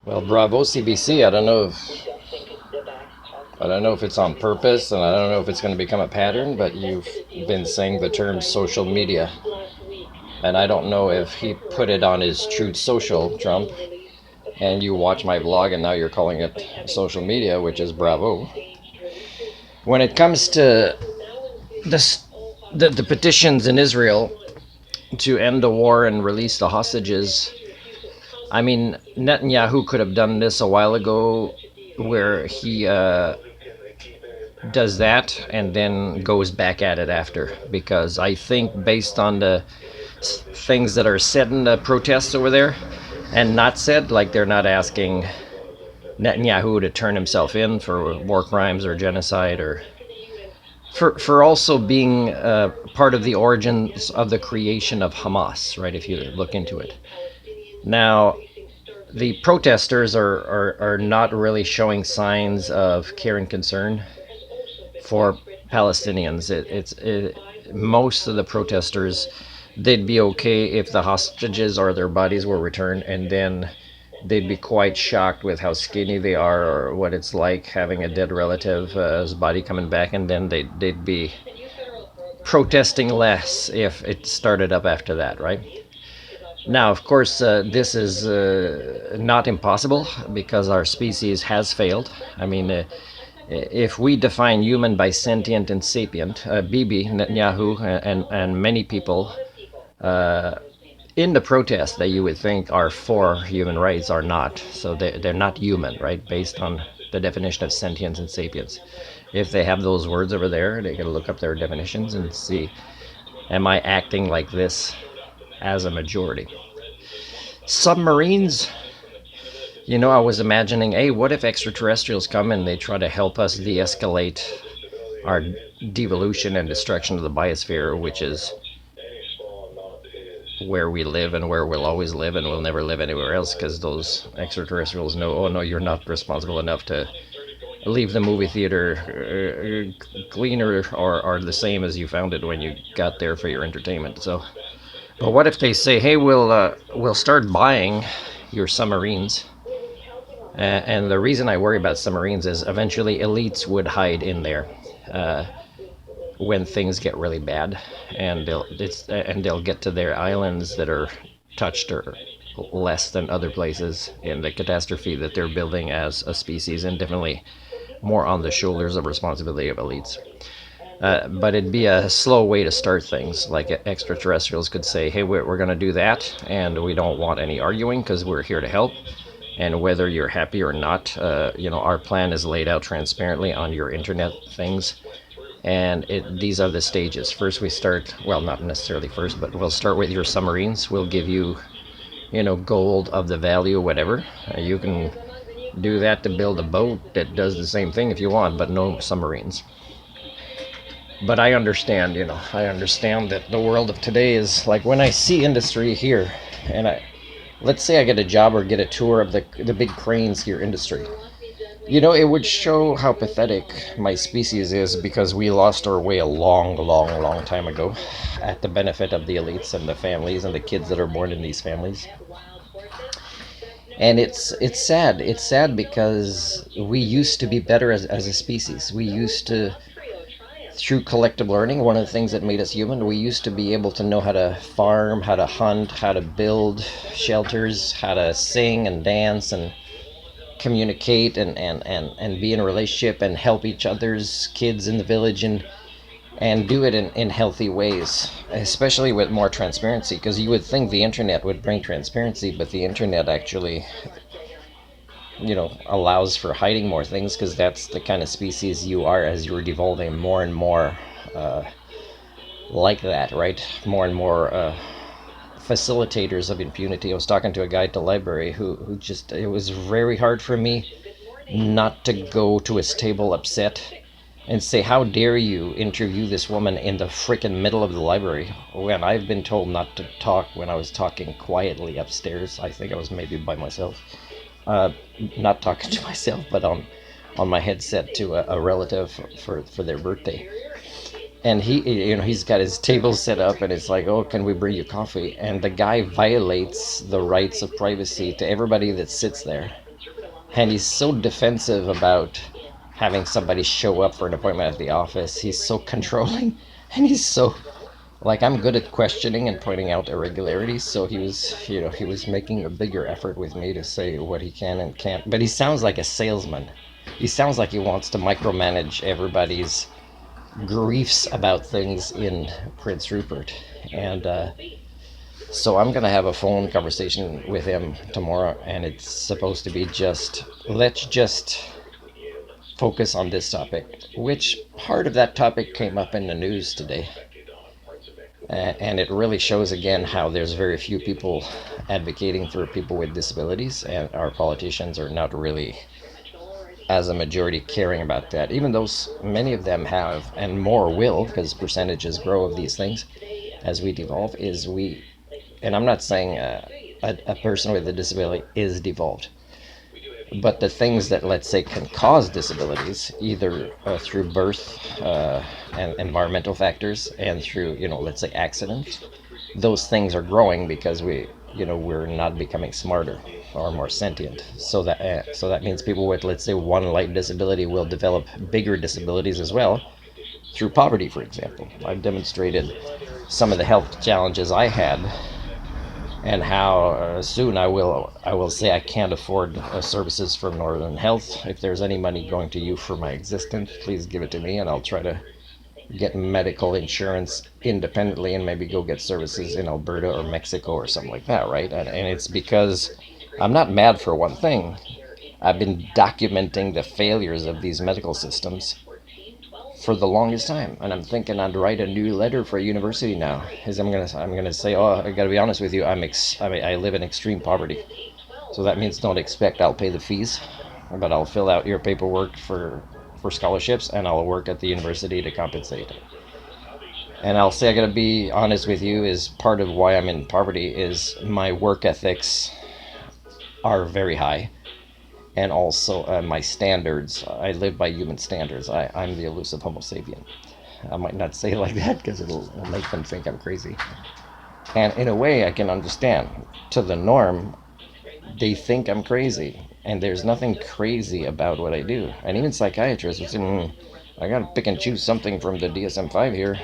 Well, bravo CBC. I don't know if it's on purpose, and I don't know if it's going to become a pattern. But you've been saying the term social media, and I don't know if he put it on his Truth Social, Trump, and you watch my blog, and now you're calling it social media, which is bravo. When it comes to this, the petitions in Israel to end the war and release the hostages, I mean, Netanyahu could have done this a while ago, where he does that and then goes back at it after. Because I think, based on the things that are said in the protests over there and not said, like they're not asking Netanyahu to turn himself in for war crimes or genocide, or for also being part of the origins of the creation of Hamas, right? If you look into it. Now, the protesters are not really showing signs of care and concern for Palestinians. Most of the protesters, they'd be okay if the hostages or their bodies were returned, and then they'd be quite shocked with how skinny they are, or what it's like having a dead relative's body coming back, and then they'd be protesting less if it started up after that, right? Now, of course, this is not impossible, because our species has failed. I mean, if we define human by sentient and sapient, Bibi Netanyahu and many people in the protest that you would think are for human rights are not. So they're not human, right? Based on the definition of sentience and sapience. If they have those words over there, they can look up their definitions and see, am I acting like this as a majority? Submarines, I was imagining, hey, what if extraterrestrials come and they try to help us de-escalate our devolution and destruction of the biosphere, which is where we live and where we'll always live, and we'll never live anywhere else, because those extraterrestrials know, oh no, you're not responsible enough to leave the movie theater cleaner or the same as you found it when you got there for your entertainment. So, but what if they say, hey, we'll start buying your submarines? And the reason I worry about submarines is eventually elites would hide in there when things get really bad, and they'll get to their islands that are touched or less than other places in the catastrophe that they're building as a species, and definitely more on the shoulders of responsibility of elites. But it'd be a slow way to start things. Like extraterrestrials could say, hey, we're going to do that, and we don't want any arguing because we're here to help. And whether you're happy or not, our plan is laid out transparently on your internet things. And these are the stages. First we start, well, not necessarily first, but we'll start with your submarines. We'll give you, gold of the value, whatever. You can do that to build a boat that does the same thing if you want, but no submarines. But I understand, I understand that the world of today is like, when I see industry here, and let's say I get a job or get a tour of the big cranes here industry. It would show how pathetic my species is, because we lost our way a long, long, long time ago at the benefit of the elites and the families and the kids that are born in these families. And it's sad. It's sad because we used to be better as a species. We used to, through collective learning, one of the things that made us human, we used to be able to know how to farm, how to hunt, how to build shelters, how to sing and dance and communicate and be in a relationship and help each other's kids in the village, and do it in healthy ways, especially with more transparency, because you would think the internet would bring transparency, but the internet actually allows for hiding more things, because that's the kind of species you are as you're devolving more and more like that, right? More and more facilitators of impunity. I was talking to a guy at the library who just, it was very hard for me not to go to his table upset and say, how dare you interview this woman in the frickin' middle of the library, when I've been told not to talk when I was talking quietly upstairs. I think I was maybe by myself, not talking to myself, but on my headset to a relative for their birthday. And he's got his table set up, and it's like, oh, can we bring you coffee? And the guy violates the rights of privacy to everybody that sits there. And he's so defensive about having somebody show up for an appointment at the office. He's so controlling, and he's so like, I'm good at questioning and pointing out irregularities. So he was making a bigger effort with me to say what he can and can't. But he sounds like a salesman. He sounds like he wants to micromanage everybody's griefs about things in Prince Rupert. And so I'm going to have a phone conversation with him tomorrow, and it's supposed to be let's just focus on this topic, which part of that topic came up in the news today. And it really shows again how there's very few people advocating for people with disabilities, and our politicians are not really, as a majority, caring about that, even though many of them have, and more will, because percentages grow of these things as we devolve. And I'm not saying a person with a disability is devolved, but the things that, let's say, can cause disabilities, either through birth and environmental factors, and through, let's say, accidents, those things are growing because we're not becoming smarter or more sentient. So that means people with, let's say, one light disability will develop bigger disabilities as well through poverty, for example. I've demonstrated some of the health challenges I had, and how soon I will say I can't afford services from Northern Health. If there's any money going to you for my existence, please give it to me, and I'll try to get medical insurance independently and maybe go get services in Alberta or Mexico or something like that, right? And it's because I'm not mad for one thing. I've been documenting the failures of these medical systems for the longest time, and I'm thinking I'd write a new letter for a university now. Is I'm gonna say, oh, I gotta be honest with you, I live in extreme poverty, so that means don't expect I'll pay the fees, but I'll fill out your paperwork for scholarships, and I'll work at the university to compensate. And I'll say, I gotta be honest with you, is part of why I'm in poverty is my work ethics are very high, and also my standards. I live by human standards. I'm the elusive Homo sapien. I might not say it like that because it'll make them think I'm crazy. And in a way, I can understand. To the norm, they think I'm crazy, and there's nothing crazy about what I do. And even psychiatrists would say, I gotta pick and choose something from the DSM-5 here,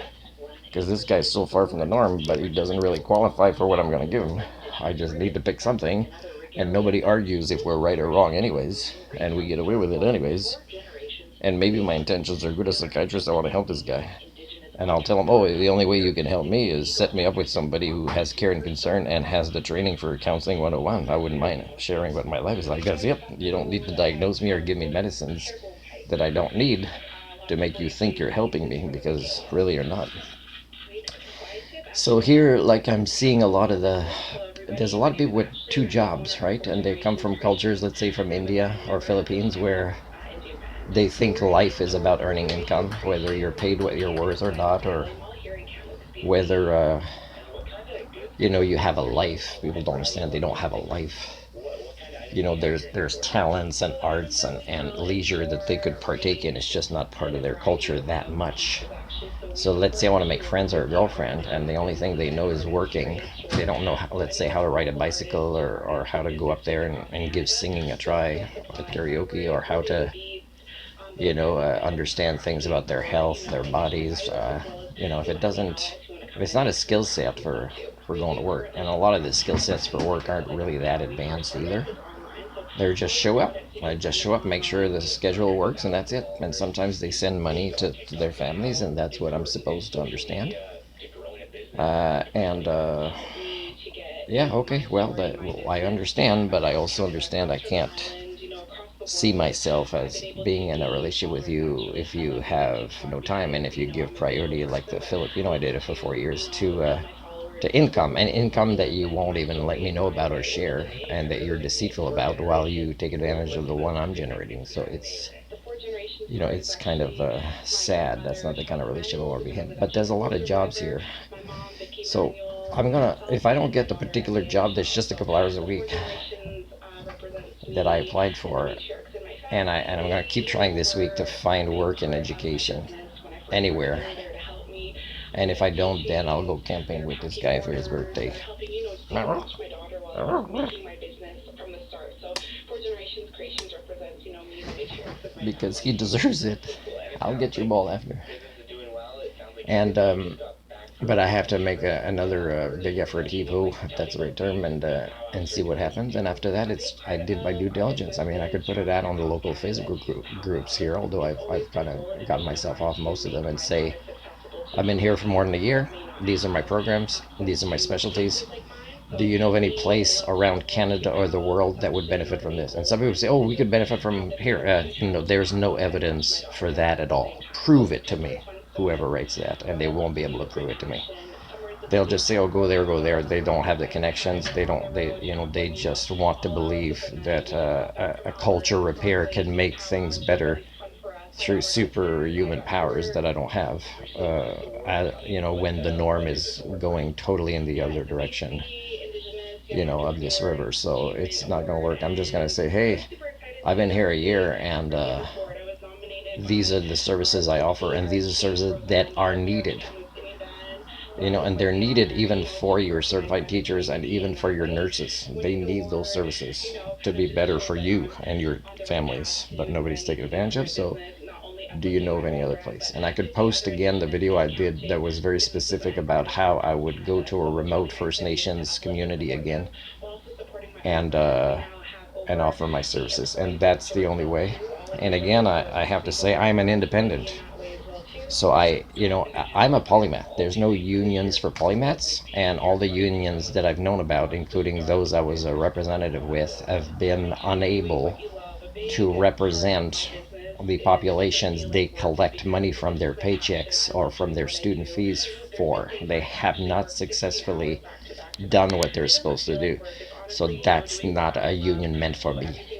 because this guy's so far from the norm, but he doesn't really qualify for what I'm gonna give him. I just need to pick something, and nobody argues if we're right or wrong anyways, and we get away with it anyways. And maybe my intentions are good as a psychiatrist. I want to help this guy, and I'll tell him, oh, the only way you can help me is set me up with somebody who has care and concern and has the training for counseling 101. I wouldn't mind sharing what my life is like. That's, yep, you don't need to diagnose me or give me medicines that I don't need to make you think you're helping me, because really you're not. So here, like, I'm seeing there's a lot of people with two jobs, right? And they come from cultures, let's say from India or Philippines, where they think life is about earning income, whether you're paid what you're worth or not, or whether you have a life. People don't understand they don't have a life. There's talents and arts and leisure that they could partake in. It's just not part of their culture that much. So let's say I want to make friends or a girlfriend, and the only thing they know is working. They don't know, let's say, how to ride a bicycle, or how to go up there and give singing a try at karaoke, or how to, understand things about their health, their bodies. If it's not a skill set for going to work, and a lot of the skill sets for work aren't really that advanced either. They're just show up. I just show up, make sure the schedule works, and that's it. And sometimes they send money to their families, and that's what I'm supposed to understand. Yeah, okay, well, I understand, but I also understand I can't see myself as being in a relationship with you if you have no time, and if you give priority, like the Filipino I did it for 4 years, to income, and income that you won't even let me know about or share, and that you're deceitful about while you take advantage of the one I'm generating. So it's kind of sad. That's not the kind of relationship I want to be in. But there's a lot of jobs here. So if I don't get the particular job that's just a couple hours a week that I applied for, and I'm gonna keep trying this week to find work in education anywhere. And if I don't, then I'll go camping with this guy for his birthday. because he deserves it. I'll get your ball after. And but I have to make another big effort, heave ho, if that's the right term, and see what happens. And after that, I did my due diligence. I mean, I could put it out on the local Facebook groups here, although I've kind of gotten myself off most of them, and say I've been here for more than a year. These are my programs. These are my specialties. Do you know of any place around Canada or the world that would benefit from this? And some people say, oh, we could benefit from here. There's no evidence for that at all. Prove it to me, whoever writes that, and they won't be able to prove it to me. They'll just say, oh, go there, go there. They don't have the connections. They just want to believe that a culture repair can make things better through superhuman powers that I don't have. When the norm is going totally in the other direction, of this river. So it's not going to work. I'm just going to say, hey, I've been here a year, and these are the services I offer, and these are services that are needed. And they're needed even for your certified teachers and even for your nurses. They need those services to be better for you and your families, but nobody's taking advantage of. So do you know of any other place? And I could post again the video I did that was very specific about how I would go to a remote First Nations community again, and offer my services. And that's the only way. And again, I have to say I'm an independent. So I'm a polymath. There's no unions for polymaths, and all the unions that I've known about, including those I was a representative with, have been unable to represent the populations they collect money from their paychecks or from their student fees for. They have not successfully done what they're supposed to do. So that's not a union meant for me.